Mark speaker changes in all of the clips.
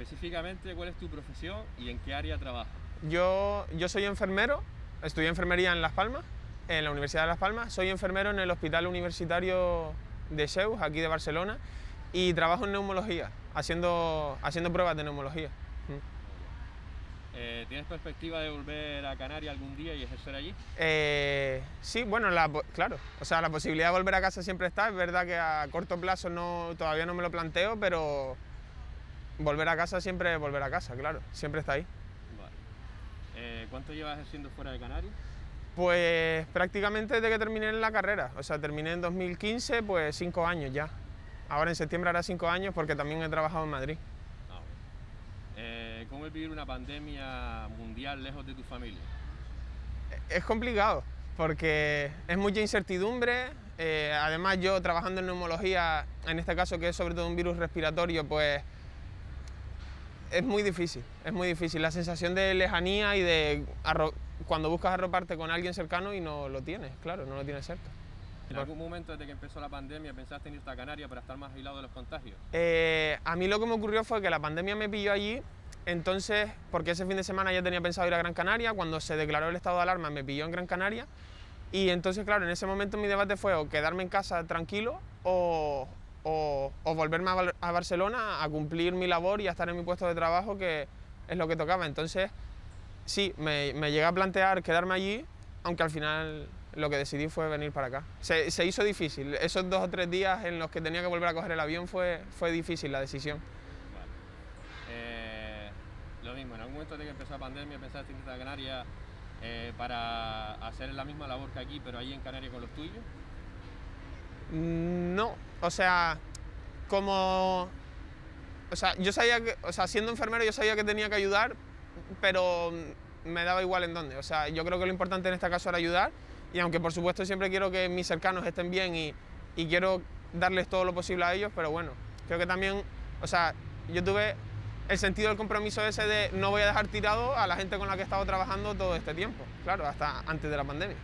Speaker 1: específicamente, ¿cuál es tu profesión y en qué área trabajas?
Speaker 2: Yo soy enfermero, estudié enfermería en Las Palmas, en la Universidad de Las Palmas. Soy enfermero en el Hospital Universitario de Zeus, aquí de Barcelona, y trabajo en neumología, haciendo pruebas de neumología.
Speaker 1: ¿Tienes perspectiva de volver a Canarias algún día y ejercer allí?
Speaker 2: Sí, bueno, claro, o sea, la posibilidad de volver a casa siempre está. Es verdad que a corto plazo todavía no me lo planteo, pero volver a casa siempre, volver a casa, claro, siempre está ahí.
Speaker 1: Vale. ¿Cuánto llevas ejerciendo fuera de Canarias?
Speaker 2: Pues prácticamente desde que terminé la carrera, o sea, terminé en 2015, pues 5 años ya. Ahora en septiembre hará 5 años porque también he trabajado en Madrid.
Speaker 1: ¿Cómo es vivir una pandemia mundial lejos de tu familia?
Speaker 2: Es complicado porque es mucha incertidumbre. Además, yo trabajando en neumología, en este caso que es sobre todo un virus respiratorio, pues es muy difícil, es muy difícil. La sensación de lejanía y de cuando buscas arroparte con alguien cercano y no lo tienes, claro, no lo tienes cerca.
Speaker 1: ¿En algún momento desde que empezó la pandemia pensaste en irte a Canarias para estar más aislado de los contagios?
Speaker 2: A mí lo que me ocurrió fue que la pandemia me pilló allí, entonces, porque ese fin de semana ya tenía pensado ir a Gran Canaria, cuando se declaró el estado de alarma me pilló en Gran Canaria, y entonces, claro, en ese momento mi debate fue o quedarme en casa tranquilo o volverme a Barcelona a cumplir mi labor y a estar en mi puesto de trabajo, que es lo que tocaba. Entonces, sí, me llegué a plantear quedarme allí, aunque al final lo que decidí fue venir para acá. Se hizo difícil, esos 2 o 3 días en los que tenía que volver a coger el avión fue difícil la decisión.
Speaker 1: Vale. Lo mismo, en algún momento de que empezó la pandemia pensaste en irte a Canarias para hacer la misma labor que aquí, pero allí en Canarias con los tuyos.
Speaker 2: No, o sea, yo sabía que, o sea, siendo enfermero yo sabía que tenía que ayudar, pero me daba igual en dónde. O sea, yo creo que lo importante en este caso era ayudar, y aunque por supuesto siempre quiero que mis cercanos estén bien y quiero darles todo lo posible a ellos, pero bueno, creo que también, o sea, yo tuve el sentido del compromiso ese de no voy a dejar tirado a la gente con la que he estado trabajando todo este tiempo, claro, hasta antes de la pandemia.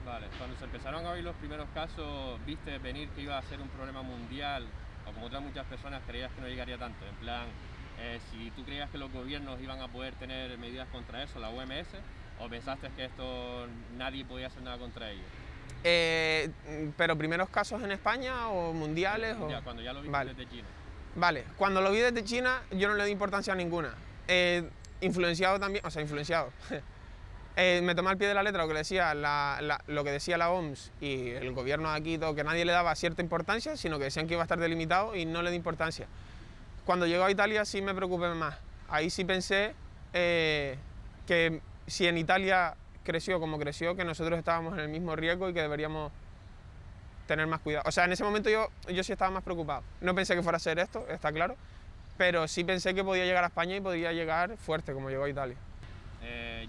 Speaker 1: Vale, cuando se empezaron a oír los primeros casos, ¿viste venir que iba a ser un problema mundial? O como otras muchas personas creías que no llegaría tanto, en plan, si tú creías que los gobiernos iban a poder tener medidas contra eso, la OMS, o pensaste que esto nadie podía hacer nada contra ello.
Speaker 2: Pero primeros casos en España o mundiales
Speaker 1: Ya,
Speaker 2: o...
Speaker 1: cuando ya lo viste
Speaker 2: Vale.
Speaker 1: desde China.
Speaker 2: Vale, cuando lo vi desde China yo no le di importancia a ninguna. Influenciado también, o sea, influenciado. Me tomé al pie de la letra lo que decía lo que decía la OMS y el gobierno de aquí, todo, que nadie le daba cierta importancia, sino que decían que iba a estar delimitado y no le di importancia. Cuando llegó a Italia sí me preocupé más. Ahí sí pensé que si en Italia creció como creció, que nosotros estábamos en el mismo riesgo y que deberíamos tener más cuidado. O sea, en ese momento yo sí estaba más preocupado. No pensé que fuera a ser esto, está claro, pero sí pensé que podía llegar a España y podría llegar fuerte, como llegó a Italia.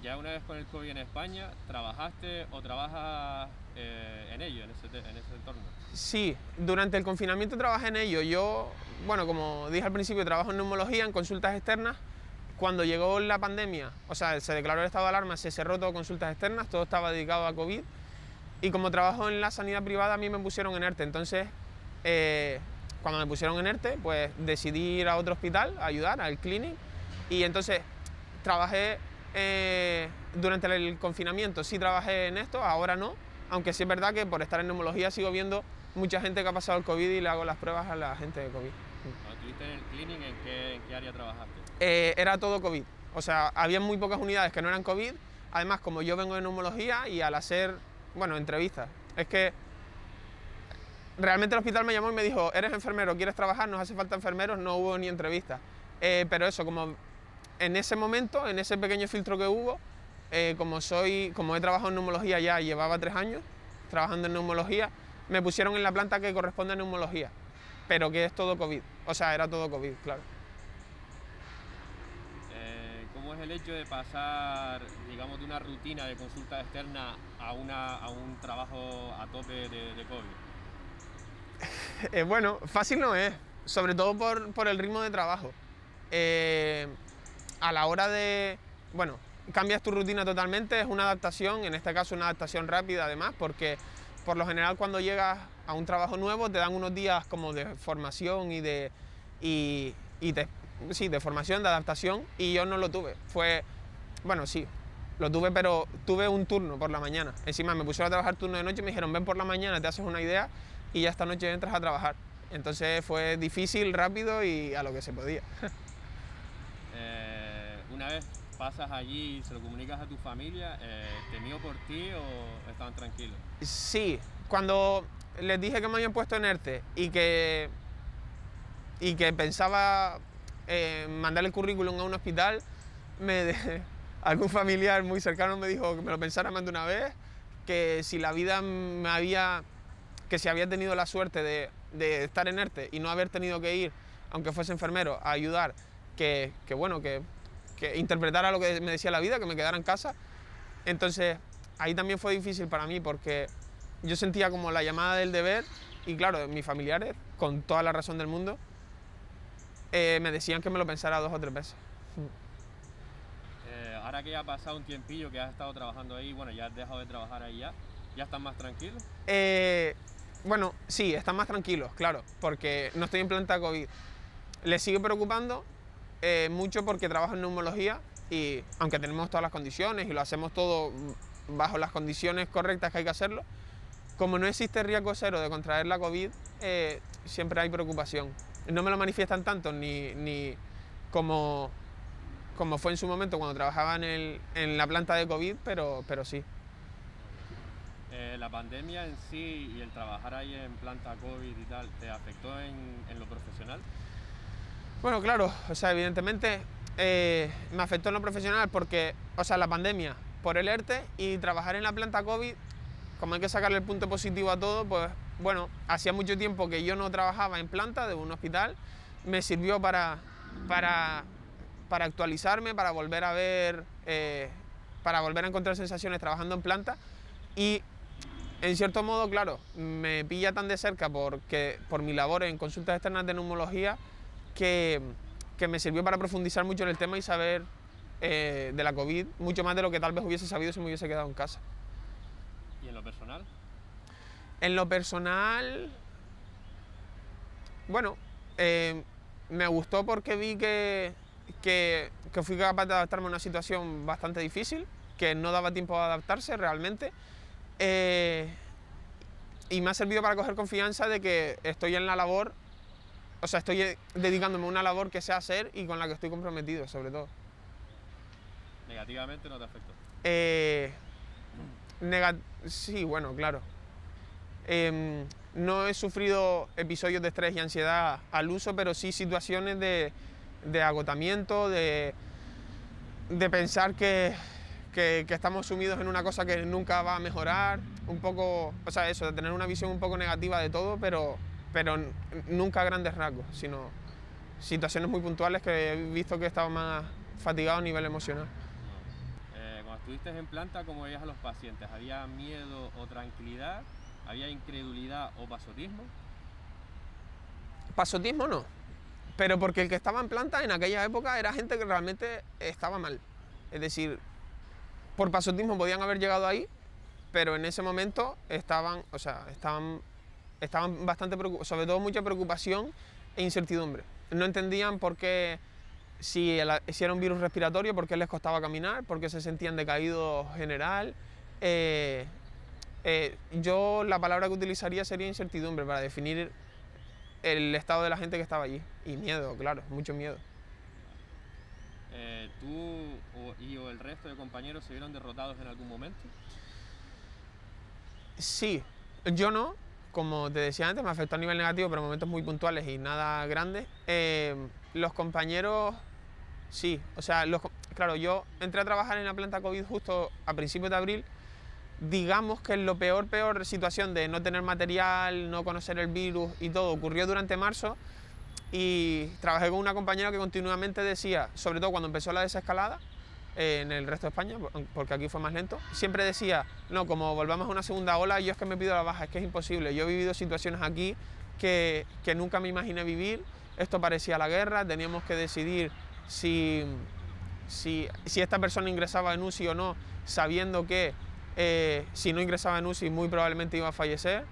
Speaker 1: Ya una vez con el COVID en España, ¿trabajaste o trabajas en ello, en ese entorno?
Speaker 2: Sí, durante el confinamiento trabajé en ello. Yo, bueno, como dije al principio, trabajo en neumología, en consultas externas. Cuando llegó la pandemia, o sea, se declaró el estado de alarma, se cerró todo consultas externas, todo estaba dedicado a COVID. Y como trabajo en la sanidad privada, a mí me pusieron en ERTE. Entonces, cuando me pusieron en ERTE, pues decidí ir a otro hospital a ayudar, al Clinic. Y entonces trabajé durante el confinamiento, sí trabajé en esto, ahora no. Aunque sí es verdad que por estar en neumología sigo viendo mucha gente que ha pasado el COVID y le hago las pruebas a la gente de COVID.
Speaker 1: Cuando estuviste en el Clinic, ¿en qué área trabajaste?
Speaker 2: Era todo COVID. O sea, había muy pocas unidades que no eran COVID. Además, como yo vengo de neumología y al hacer, bueno, entrevistas, es que realmente el hospital me llamó y me dijo, ¿eres enfermero? ¿Quieres trabajar? Nos hace falta enfermeros. No hubo ni entrevistas. Pero eso, como en ese momento, en ese pequeño filtro que hubo, como he trabajado en neumología ya, llevaba 3 años trabajando en neumología, me pusieron en la planta que corresponde a neumología, pero que es todo COVID. O sea, era todo COVID, claro.
Speaker 1: ¿Cómo es el hecho de pasar, digamos, de una rutina de consulta externa a un trabajo a tope de COVID?
Speaker 2: Bueno, fácil no es, sobre todo por el ritmo de trabajo. A la hora de... Bueno, cambias tu rutina totalmente, es una adaptación, en este caso una adaptación rápida además, porque por lo general cuando llegas a un trabajo nuevo te dan unos días como de formación y sí, de formación, de adaptación, y yo no lo tuve. Bueno, sí, lo tuve, pero tuve un turno por la mañana. Encima me pusieron a trabajar turno de noche y me dijeron, ven por la mañana, te haces una idea y ya esta noche entras a trabajar. Entonces fue difícil, rápido y a lo que se podía.
Speaker 1: Una vez pasas allí y se lo comunicas a tu familia, ¿temió por ti o estaban tranquilos?
Speaker 2: Sí, cuando les dije que me habían puesto en ERTE y que pensaba mandar el currículum a un hospital, algún familiar muy cercano me dijo que me lo pensara más de una vez, que si la vida que si había tenido la suerte de estar en ERTE y no haber tenido que ir, aunque fuese enfermero, a ayudar, que interpretara lo que me decía la vida, que me quedara en casa. Entonces ahí también fue difícil para mí porque yo sentía como la llamada del deber y claro, mis familiares, con toda la razón del mundo, me decían que me lo pensara 2 o 3 veces.
Speaker 1: Ahora que ya ha pasado un tiempillo que has estado trabajando ahí, bueno, ya has dejado de trabajar ahí ¿ya estás más tranquilo?
Speaker 2: Bueno, sí, están más tranquilos, claro, porque no estoy en planta COVID. Les sigue preocupando mucho porque trabajo en neumología y aunque tenemos todas las condiciones y lo hacemos todo bajo las condiciones correctas que hay que hacerlo, como no existe riesgo cero de contraer la COVID, siempre hay preocupación. No me lo manifiestan tanto ni como fue en su momento cuando trabajaba en la planta de COVID, pero sí.
Speaker 1: ¿La pandemia en sí y el trabajar ahí en planta COVID y tal, te afectó en lo profesional?
Speaker 2: Bueno, claro, o sea, evidentemente me afectó en lo profesional porque, o sea, la pandemia por el ERTE y trabajar en la planta COVID, como hay que sacarle el punto positivo a todo, pues bueno, hacía mucho tiempo que yo no trabajaba en planta de un hospital, me sirvió para actualizarme, para volver a ver, para volver a encontrar sensaciones trabajando en planta y en cierto modo, claro, me pilla tan de cerca por mi labor en consultas externas de neumología que me sirvió para profundizar mucho en el tema y saber de la COVID mucho más de lo que tal vez hubiese sabido si me hubiese quedado en casa.
Speaker 1: ¿Y en lo personal?
Speaker 2: En lo personal, bueno, me gustó porque vi que fui capaz de adaptarme a una situación bastante difícil, que no daba tiempo a adaptarse realmente, y me ha servido para coger confianza de que estoy en la labor, o sea, estoy dedicándome a una labor que sé hacer y con la que estoy comprometido, sobre todo.
Speaker 1: ¿Negativamente no te afectó?
Speaker 2: Sí, bueno, claro. No he sufrido episodios de estrés y ansiedad al uso, pero sí situaciones de agotamiento, de pensar que estamos sumidos en una cosa que nunca va a mejorar, un poco, o sea, eso, de tener una visión un poco negativa de todo, pero nunca a grandes rasgos, sino situaciones muy puntuales que he visto que he estado más fatigado a nivel emocional.
Speaker 1: Cuando estuviste en planta, ¿cómo veías a los pacientes? ¿Había miedo o tranquilidad? ¿Había incredulidad o pasotismo?
Speaker 2: Pasotismo no, pero porque el que estaba en planta en aquella época era gente que realmente estaba mal. Es decir, por pasotismo podían haber llegado ahí, pero en ese momento estaban bastante preocupados, sobre todo mucha preocupación e incertidumbre. No entendían por qué, si era un virus respiratorio, por qué les costaba caminar, por qué se sentían decaídos general. Yo la palabra que utilizaría sería incertidumbre para definir el estado de la gente que estaba allí. Y miedo, claro, mucho miedo.
Speaker 1: ¿Tú o el resto de compañeros se vieron derrotados en algún momento?
Speaker 2: Sí, yo no. Como te decía antes, me afectó a nivel negativo, pero en momentos muy puntuales y nada grandes. Los compañeros, sí. O sea, claro, yo entré a trabajar en la planta COVID justo a principios de abril. Digamos que la peor situación de no tener material, no conocer el virus y todo ocurrió durante marzo y trabajé con una compañera que continuamente decía, sobre todo cuando empezó la desescalada en el resto de España, porque aquí fue más lento, siempre decía, no, como volvamos a una segunda ola, yo es que me pido la baja, es que es imposible, yo he vivido situaciones aquí que nunca me imaginé vivir, esto parecía la guerra, teníamos que decidir si esta persona ingresaba en UCI o no, sabiendo que si no ingresaba en UCI muy probablemente iba a fallecer.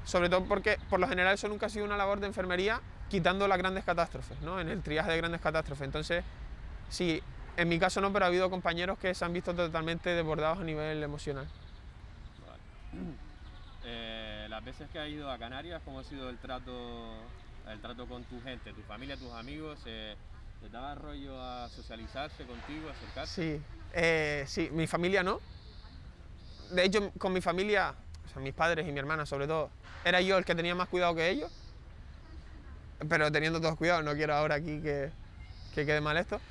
Speaker 2: sobre todo porque por lo general eso nunca ha sido una labor de enfermería, quitando las grandes catástrofes, ¿no? En el triaje de grandes catástrofes. Entonces, sí, en mi caso no, pero ha habido compañeros que se han visto totalmente desbordados a nivel emocional.
Speaker 1: Vale. Las veces que has ido a Canarias, ¿cómo ha sido el trato con tu gente, tu familia, tus amigos? ¿Te daba rollo a socializarse contigo, acercarse?
Speaker 2: Sí, mi familia no. De hecho, con mi familia, o sea, mis padres y mi hermana sobre todo, era yo el que tenía más cuidado que ellos. Pero teniendo todos cuidado, no quiero ahora aquí que quede mal esto.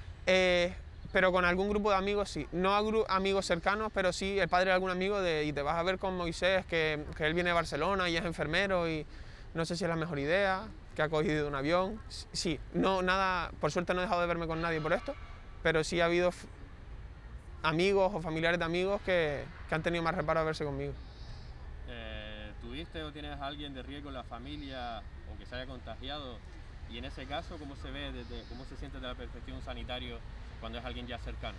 Speaker 2: Pero con algún grupo de amigos sí, no amigos cercanos, pero sí el padre de algún amigo y te vas a ver con Moisés, que él viene de Barcelona y es enfermero y no sé si es la mejor idea, que ha cogido un avión. Sí, no, nada, por suerte no he dejado de verme con nadie por esto, pero sí ha habido amigos o familiares de amigos que han tenido más reparo a verse conmigo.
Speaker 1: ¿Tuviste o tienes a alguien de riesgo en la familia o que se haya contagiado? Y en ese caso, ¿cómo se ve, cómo se siente desde la perspectiva de un sanitario cuando es alguien ya cercano?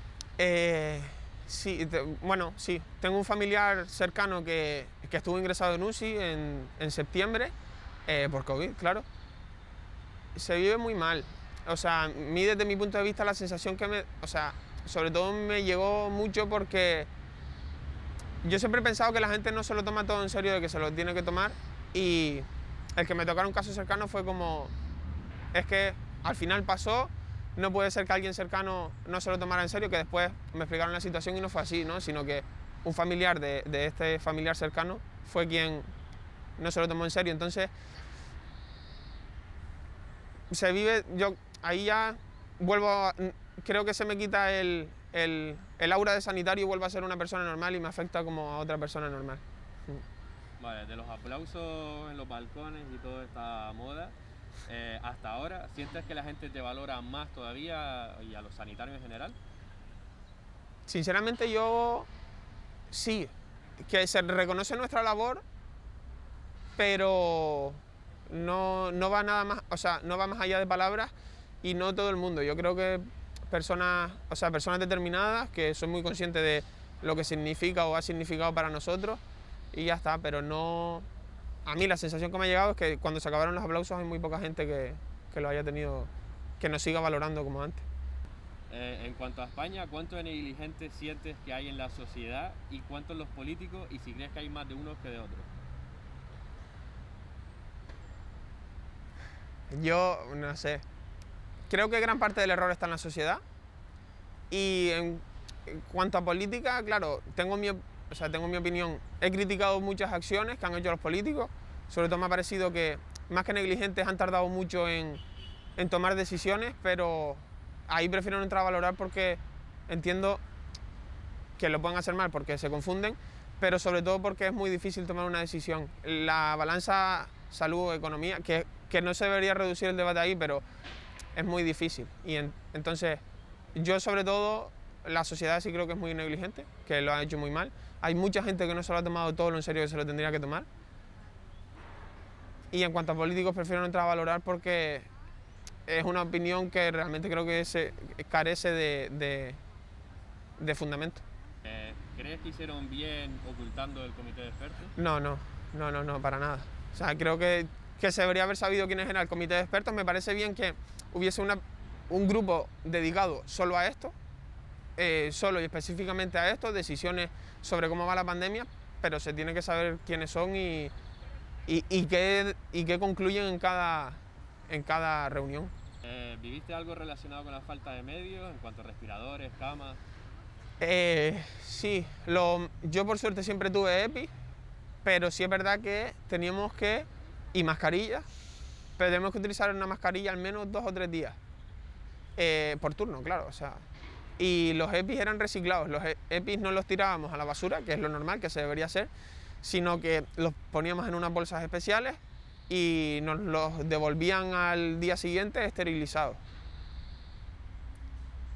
Speaker 2: Sí, bueno, sí. Tengo un familiar cercano que estuvo ingresado en UCI en septiembre, por COVID, claro. Se vive muy mal. O sea, a mí desde mi punto de vista la sensación o sea, sobre todo me llegó mucho porque yo siempre he pensado que la gente no se lo toma todo en serio, de que se lo tiene que tomar, y el que me tocara un caso cercano fue como, es que al final pasó, no puede ser que alguien cercano no se lo tomara en serio, que después me explicaron la situación y no fue así, ¿no? Sino que un familiar de este familiar cercano fue quien no se lo tomó en serio. Entonces, se vive, yo ahí ya creo que se me quita el aura de sanitario y vuelvo a ser una persona normal y me afecta como a otra persona normal.
Speaker 1: Vale, de los aplausos en los balcones y toda esta moda, hasta ahora, ¿sientes que la gente te valora más todavía y a los sanitarios en general?
Speaker 2: Sinceramente yo sí, que se reconoce nuestra labor, pero no va nada más, o sea, no va más allá de palabras y no todo el mundo. Yo creo que personas determinadas que son muy conscientes de lo que significa o ha significado para nosotros y ya está, pero no... A mí la sensación que me ha llegado es que cuando se acabaron los aplausos hay muy poca gente que lo haya tenido, que nos siga valorando como antes.
Speaker 1: En cuanto a España, ¿cuántos negligentes sientes que hay en la sociedad y cuántos los políticos, y si crees que hay más de unos que de otros?
Speaker 2: Yo no sé, creo que gran parte del error está en la sociedad y en cuanto a política, claro, tengo mi opinión. He criticado muchas acciones que han hecho los políticos, sobre todo me ha parecido que más que negligentes han tardado mucho en tomar decisiones, pero ahí prefiero no entrar a valorar porque entiendo que lo pueden hacer mal porque se confunden, pero sobre todo porque es muy difícil tomar una decisión. La balanza salud-economía, que no se debería reducir el debate ahí, pero es muy difícil. Y entonces, yo sobre todo, la sociedad sí creo que es muy negligente, que lo ha hecho muy mal. Hay mucha gente que no se lo ha tomado todo lo en serio que se lo tendría que tomar. Y en cuanto a políticos, prefiero no entrar a valorar porque es una opinión que realmente creo que carece de fundamento.
Speaker 1: ¿Crees que hicieron bien ocultando el comité de expertos?
Speaker 2: No, para nada. O sea, creo que se debería haber sabido quién era el comité de expertos. Me parece bien que hubiese un grupo dedicado solo a esto, solo y específicamente a esto, decisiones sobre cómo va la pandemia, pero se tiene que saber quiénes son y qué concluyen en cada reunión.
Speaker 1: ¿Viviste algo relacionado con la falta de medios en cuanto a respiradores, camas?
Speaker 2: Sí, yo por suerte siempre tuve EPI, pero sí es verdad que y mascarillas, pero tenemos que utilizar una mascarilla al menos 2 o 3 días, por turno, claro, o sea, y los EPIs eran reciclados, los EPIs no los tirábamos a la basura, que es lo normal, que se debería hacer, sino que los poníamos en unas bolsas especiales y nos los devolvían al día siguiente esterilizados.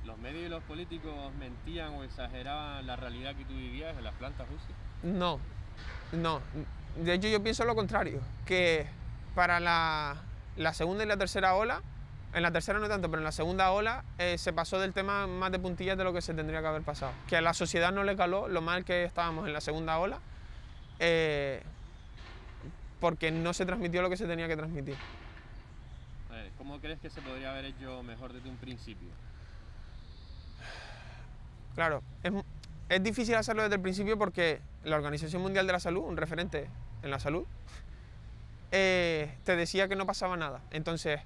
Speaker 1: ¿Los medios y los políticos mentían o exageraban la realidad que tú vivías en las plantas UCI?
Speaker 2: No. De hecho, yo pienso lo contrario, que para la segunda y la tercera ola, en la tercera no tanto, pero en la segunda ola se pasó del tema más de puntillas de lo que se tendría que haber pasado. Que a la sociedad no le caló lo mal que estábamos en la segunda ola, porque no se transmitió lo que se tenía que transmitir.
Speaker 1: A ver, ¿cómo crees que se podría haber hecho mejor desde un principio?
Speaker 2: Claro, es difícil hacerlo desde el principio porque la Organización Mundial de la Salud, un referente en la salud, te decía que no pasaba nada. Entonces,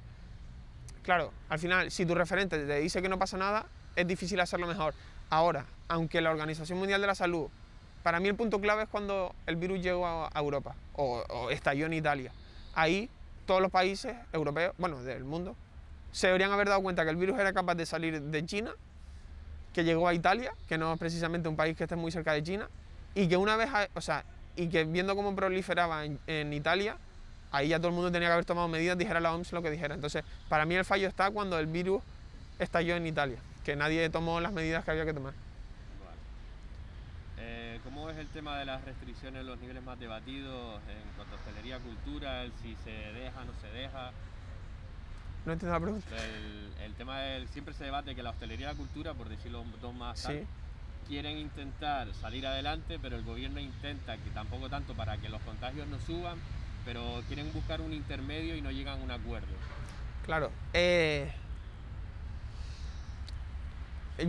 Speaker 2: claro, al final, si tu referente te dice que no pasa nada, es difícil hacerlo mejor. Ahora, aunque la Organización Mundial de la Salud, para mí el punto clave es cuando el virus llegó a Europa o estalló en Italia. Ahí todos los países europeos, bueno, del mundo, se deberían haber dado cuenta que el virus era capaz de salir de China, que llegó a Italia, que no es precisamente un país que esté muy cerca de China, y que una vez, y que viendo cómo proliferaba en Italia, ahí ya todo el mundo tenía que haber tomado medidas, dijera la OMS lo que dijera. Entonces, para mí el fallo está cuando el virus estalló en Italia, que nadie tomó las medidas que había que tomar.
Speaker 1: Vale. ¿Cómo es el tema de las restricciones en los niveles más debatidos en cuanto a hostelería, cultura, el si se deja, no se deja?
Speaker 2: No entiendo la pregunta.
Speaker 1: El tema siempre se debate que la hostelería y la cultura, por decirlo dos más,
Speaker 2: Sí.
Speaker 1: quieren intentar salir adelante, pero el gobierno intenta, que tampoco tanto para que los contagios no suban, pero quieren buscar un intermedio y no llegan a un acuerdo.
Speaker 2: Claro.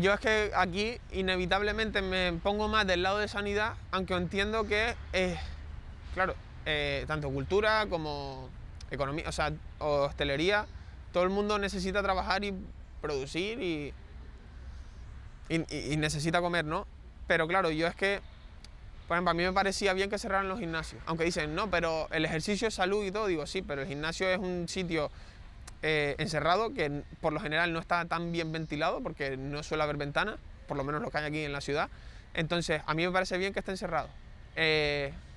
Speaker 2: Yo es que aquí inevitablemente me pongo más del lado de sanidad, aunque entiendo que, claro, tanto cultura como economía, o sea, hostelería, todo el mundo necesita trabajar y producir y necesita comer, ¿no? Pero claro, yo es que, por ejemplo, a mí me parecía bien que cerraran los gimnasios, aunque dicen, no, pero el ejercicio es salud y todo, digo, sí, pero el gimnasio es un sitio encerrado que por lo general no está tan bien ventilado porque no suele haber ventanas, por lo menos lo que hay aquí en la ciudad. Entonces, a mí me parece bien que estén cerrados,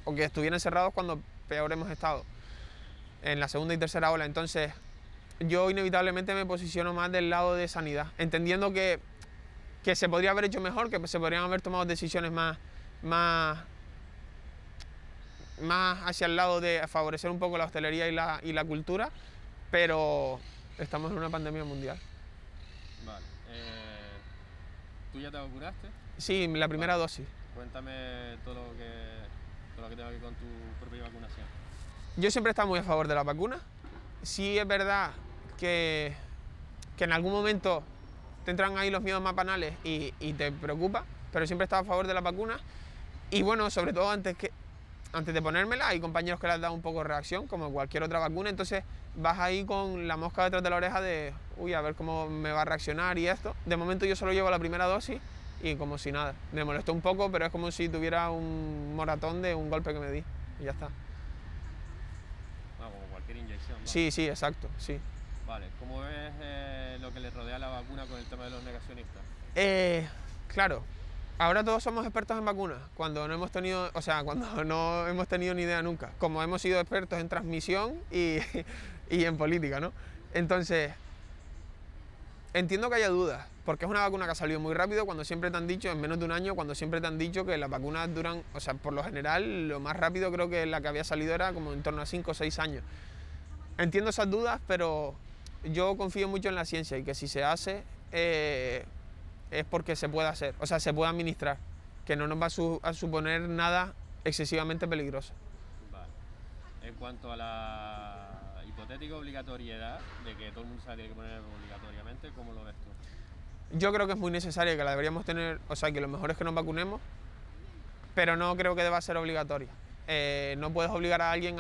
Speaker 2: o que estuvieran cerrados cuando peor hemos estado, en la segunda y tercera ola. Entonces, yo inevitablemente me posiciono más del lado de sanidad, entendiendo que se podría haber hecho mejor, que se podrían haber tomado decisiones más hacia el lado de favorecer un poco la hostelería y la cultura, pero estamos en una pandemia mundial.
Speaker 1: Vale. ¿Tú ya te vacunaste?
Speaker 2: Sí, la primera dosis.
Speaker 1: Cuéntame todo lo que tenga que ver con tu propia vacunación.
Speaker 2: Yo siempre he estado muy a favor de la vacuna. Sí es verdad que en algún momento te entran ahí los miedos más banales y te preocupa, pero siempre he estado a favor de la vacuna. Y bueno, sobre todo antes de ponérmela, hay compañeros que le han dado un poco de reacción, como cualquier otra vacuna, entonces vas ahí con la mosca detrás de la oreja de, uy, a ver cómo me va a reaccionar y esto. De momento yo solo llevo la primera dosis y como si nada. Me molestó un poco, pero es como si tuviera un moratón de un golpe que me di y ya está.
Speaker 1: Como cualquier inyección. ¿Vale?
Speaker 2: Sí, sí, exacto, sí.
Speaker 1: Vale, ¿cómo ves lo que le rodea a la vacuna con el tema de los negacionistas?
Speaker 2: Claro, ahora todos somos expertos en vacunas, cuando no hemos tenido, cuando no hemos tenido ni idea nunca, como hemos sido expertos en transmisión y en política, ¿no? Entonces, entiendo que haya dudas, porque es una vacuna que ha salido muy rápido, cuando siempre te han dicho, en menos de un año, cuando siempre te han dicho que las vacunas duran, por lo general, lo más rápido creo que la que había salido era como en torno a 5 o 6 años. Entiendo esas dudas, pero yo confío mucho en la ciencia y que si se hace es porque se puede hacer, se puede administrar, que no nos va a suponer nada excesivamente peligroso.
Speaker 1: Vale. En cuanto a la hipotética obligatoriedad de que todo el mundo se la tiene que poner obligatoriamente, ¿cómo lo ves tú?
Speaker 2: Yo creo que es muy necesaria, que la deberíamos tener, que lo mejor es que nos vacunemos, pero no creo que deba ser obligatoria. No puedes obligar a alguien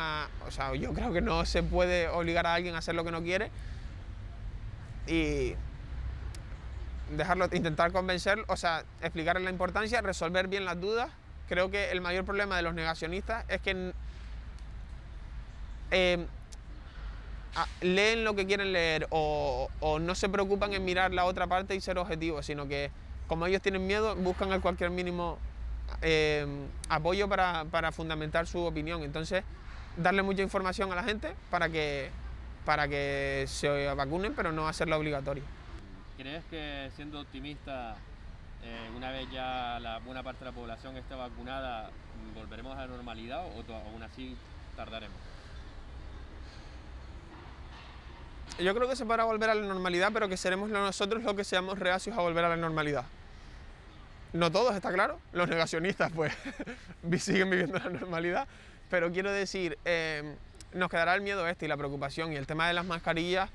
Speaker 2: yo creo que no se puede obligar a alguien a hacer lo que no quiere y intentar convencerlo, explicarle la importancia, resolver bien las dudas. Creo que el mayor problema de los negacionistas es que leen lo que quieren leer o no se preocupan en mirar la otra parte y ser objetivos, sino que como ellos tienen miedo, buscan el cualquier mínimo apoyo para fundamentar su opinión. Entonces, darle mucha información a la gente para que se vacunen, pero no hacerla obligatoria.
Speaker 1: ¿Crees que, siendo optimista, una vez ya la buena parte de la población esté vacunada, volveremos a la normalidad o aún así tardaremos?
Speaker 2: Yo creo que se podrá volver a la normalidad, pero que seremos nosotros los que seamos reacios a volver a la normalidad. No todos, está claro. Los negacionistas, pues, siguen viviendo la normalidad. Pero quiero decir, nos quedará el miedo y la preocupación, y el tema de las mascarillas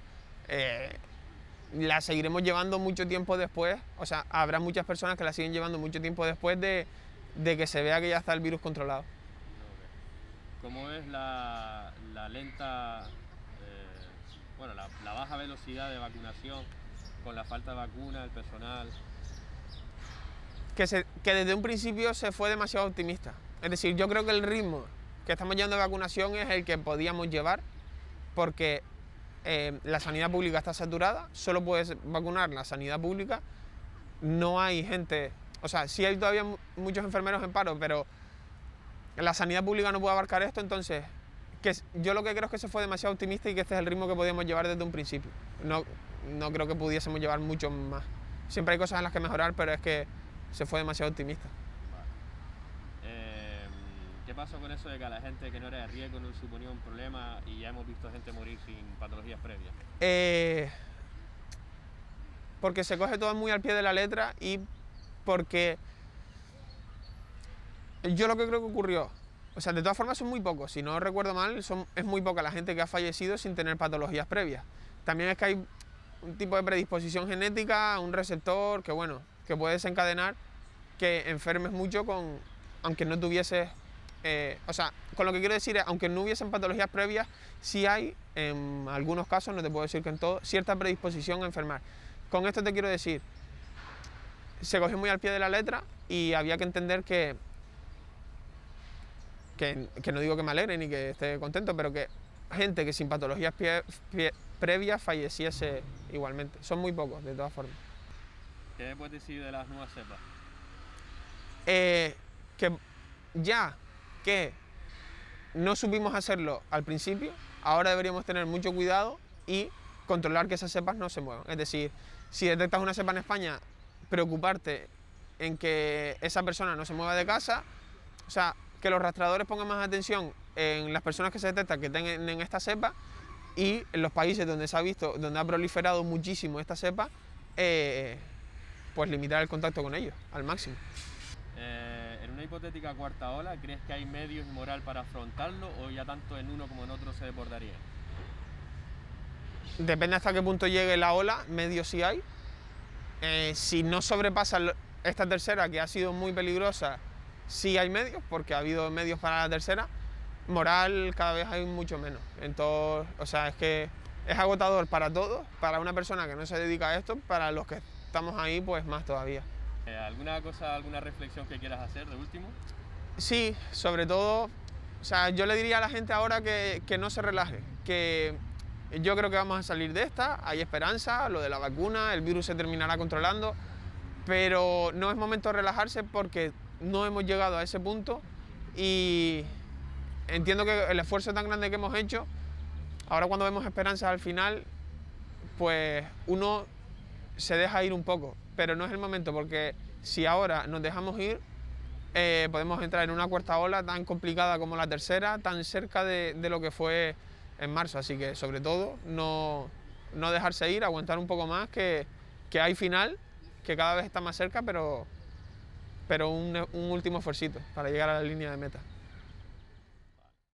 Speaker 2: la seguiremos llevando mucho tiempo después, o sea, habrá muchas personas que la siguen llevando mucho tiempo después de que se vea que ya está el virus controlado.
Speaker 1: ¿Cómo es la lenta, bueno, la baja velocidad de vacunación con la falta de vacuna, el personal?
Speaker 2: Que desde un principio se fue demasiado optimista. Es decir, yo creo que el ritmo que estamos llevando de vacunación es el que podíamos llevar, porque la sanidad pública está saturada, solo puedes vacunar la sanidad pública, no hay gente, o sea, sí hay todavía muchos enfermeros en paro, pero la sanidad pública no puede abarcar esto, entonces yo lo que creo es que se fue demasiado optimista y que este es el ritmo que podíamos llevar desde un principio. No creo que pudiésemos llevar mucho más. Siempre hay cosas en las que mejorar, pero es que se fue demasiado optimista.
Speaker 1: ¿Qué pasó con eso de que a la gente que no era de riesgo no suponía un problema y ya hemos visto gente morir sin patologías previas?
Speaker 2: Porque se coge todo muy al pie de la letra y porque yo lo que creo que ocurrió, o sea, de todas formas son muy pocos, si no recuerdo mal, es muy poca la gente que ha fallecido sin tener patologías previas. También es que hay un tipo de predisposición genética, un receptor que, bueno, que puede desencadenar que enfermes mucho aunque no tuvieses, o sea, con lo que quiero decir es, aunque no hubiesen patologías previas, sí hay, en algunos casos, no te puedo decir que en todos, cierta predisposición a enfermar. Con esto te quiero decir, se cogió muy al pie de la letra y había que entender que no digo que me alegre ni que esté contento, pero que gente que sin patologías previas falleciese igualmente. Son muy pocos, de todas formas.
Speaker 1: ¿Qué puedes decir de las nuevas cepas?
Speaker 2: Que no supimos hacerlo al principio, ahora deberíamos tener mucho cuidado y controlar que esas cepas no se muevan. Es decir, si detectas una cepa en España, preocuparte en que esa persona no se mueva de casa, o sea, que los rastreadores pongan más atención en las personas que se detectan que tienen esta cepa, y en los países donde se ha visto, donde ha proliferado muchísimo esta cepa, pues limitar el contacto con ellos al máximo.
Speaker 1: En una hipotética cuarta ola, ¿crees que hay medios y moral para afrontarlo o ya tanto en uno como en otro se desbordaría?
Speaker 2: Depende hasta qué punto llegue la ola, medios sí hay. Si no sobrepasa esta tercera, que ha sido muy peligrosa, sí hay medios, porque ha habido medios para la tercera. Moral cada vez hay mucho menos. Entonces, o sea, es que es agotador para todos, para una persona que no se dedica a esto, para los que estamos ahí, pues más todavía.
Speaker 1: ¿Alguna reflexión que quieras hacer de último?
Speaker 2: Sí, sobre todo, o sea, yo le diría a la gente ahora que no se relaje, que yo creo que vamos a salir de esta, hay esperanza, lo de la vacuna, el virus se terminará controlando, pero no es momento de relajarse porque no hemos llegado a ese punto y entiendo que el esfuerzo tan grande que hemos hecho, ahora cuando vemos esperanza al final, pues uno se deja ir un poco, pero no es el momento, porque si ahora nos dejamos ir, podemos entrar en una cuarta ola tan complicada como la tercera, tan cerca de lo que fue en marzo. Así que sobre todo no dejarse ir, aguantar un poco más, que hay final, que cada vez está más cerca, pero un último esfuercito para llegar a la línea de meta.